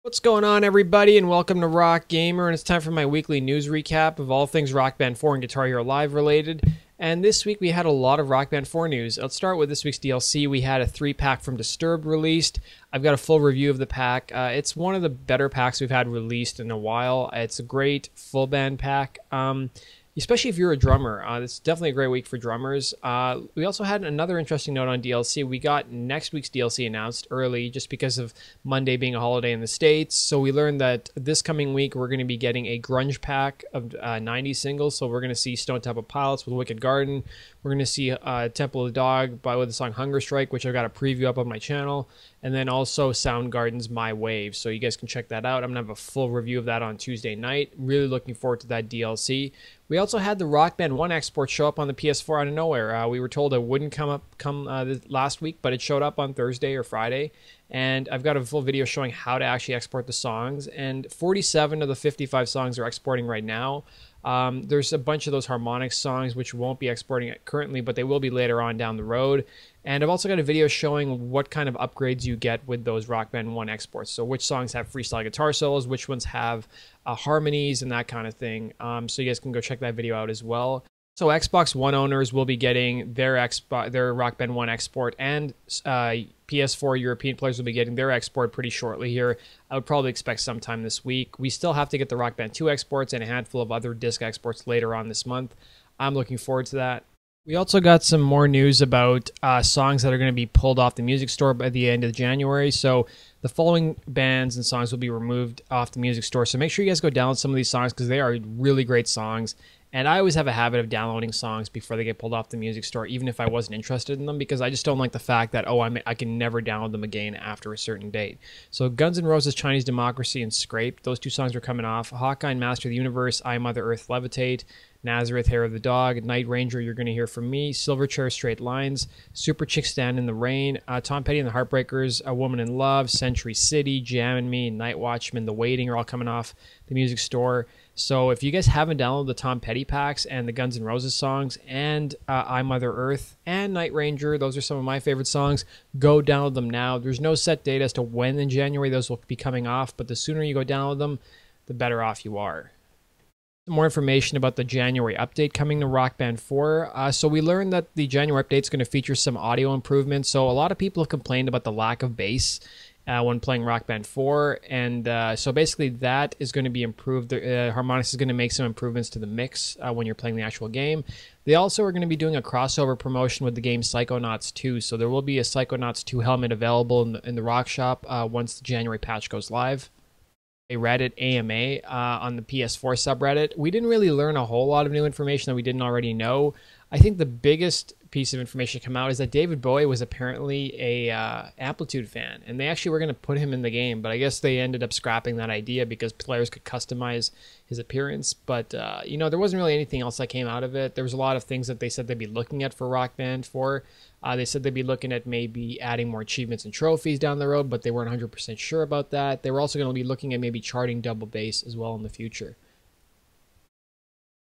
What's going on, everybody, and welcome to Rock Gamer, and it's time for my weekly news recap of all things Rock Band 4 and Guitar Hero Live related. And this week we had a lot of Rock Band 4 news. Let's start with this week's DLC. We had a 3-pack from Disturbed released. I've got a full review of the pack. It's one of the better packs we've had released in a while. It's a great full band pack. Especially if you're a drummer. It's definitely a great week for drummers. We also had another interesting note on DLC. We got next week's DLC announced early just because of Monday being a holiday in the States. So we learned that this coming week we're going to be getting a grunge pack of 90 singles. So we're going to see Stone Temple Pilots with Wicked Garden. We're going to see Temple of the Dog with the song Hunger Strike, which I've got a preview up on my channel. And then also Soundgarden's My Wave. So you guys can check that out. I'm going to have a full review of that on Tuesday night. Really looking forward to that DLC. We also had the Rock Band 1 export show up on the PS4 out of nowhere. We were told it wouldn't come last week, but it showed up on Thursday or Friday. And I've got a full video showing how to actually export the songs. And 47 of the 55 songs are exporting right now. There's a bunch of those harmonic songs which won't be exporting it currently, but they will be later on down the road. And I've also got a video showing what kind of upgrades you get with those Rock Band 1 exports. So which songs have freestyle guitar solos, which ones have harmonies and that kind of thing. So you guys can go check that video out as well. So Xbox One owners will be getting their Rock Band 1 export, and PS4 European players will be getting their export pretty shortly here. I would probably expect sometime this week. We still have to get the Rock Band 2 exports and a handful of other disc exports later on this month. I'm looking forward to that. We also got some more news about songs that are going to be pulled off the music store by the end of January. So the following bands and songs will be removed off the music store. So make sure you guys go download some of these songs because they are really great songs. And I always have a habit of downloading songs before they get pulled off the music store, even if I wasn't interested in them, because I just don't like the fact that, I can never download them again after a certain date. So Guns N' Roses, Chinese Democracy, and Scrape, those two songs are coming off. Hawkeye and Master of the Universe, I, Mother Earth, Levitate, Nazareth, Hair of the Dog, Night Ranger, You're Gonna Hear From Me, Silverchair, Straight Lines, Super Chick, Stand in the Rain, Tom Petty and the Heartbreakers, A Woman in Love, Century City, Jam and Me, Night Watchman, The Waiting are all coming off the music store. So if you guys haven't downloaded the Tom Petty packs and the Guns N' Roses songs and I, Mother Earth and Night Ranger, those are some of my favorite songs, go download them now. There's no set date as to when in January those will be coming off, but the sooner you go download them, the better off you are. More information about the January update coming to Rock Band 4. So we learned that the January update is going to feature some audio improvements. So a lot of people have complained about the lack of bass when playing Rock Band 4, and so basically that is going to be improved. Harmonix is going to make some improvements to the mix when you're playing the actual game. They also are going to be doing a crossover promotion with the game Psychonauts 2, so there will be a Psychonauts 2 helmet available in the Rock Shop once the January patch goes live. A Reddit AMA on the PS4 subreddit. We didn't really learn a whole lot of new information that we didn't already know. I think the biggest piece of information to come out is that David Bowie was apparently a Amplitude fan, and they actually were going to put him in the game, but I guess they ended up scrapping that idea because players could customize his appearance. But there wasn't really anything else that came out of it. There was a lot of things that they said they'd be looking at for Rock Band 4. They said they'd be looking at maybe adding more achievements and trophies down the road, but they weren't 100% sure about that. They were also going to be looking at maybe charting double bass as well in the future.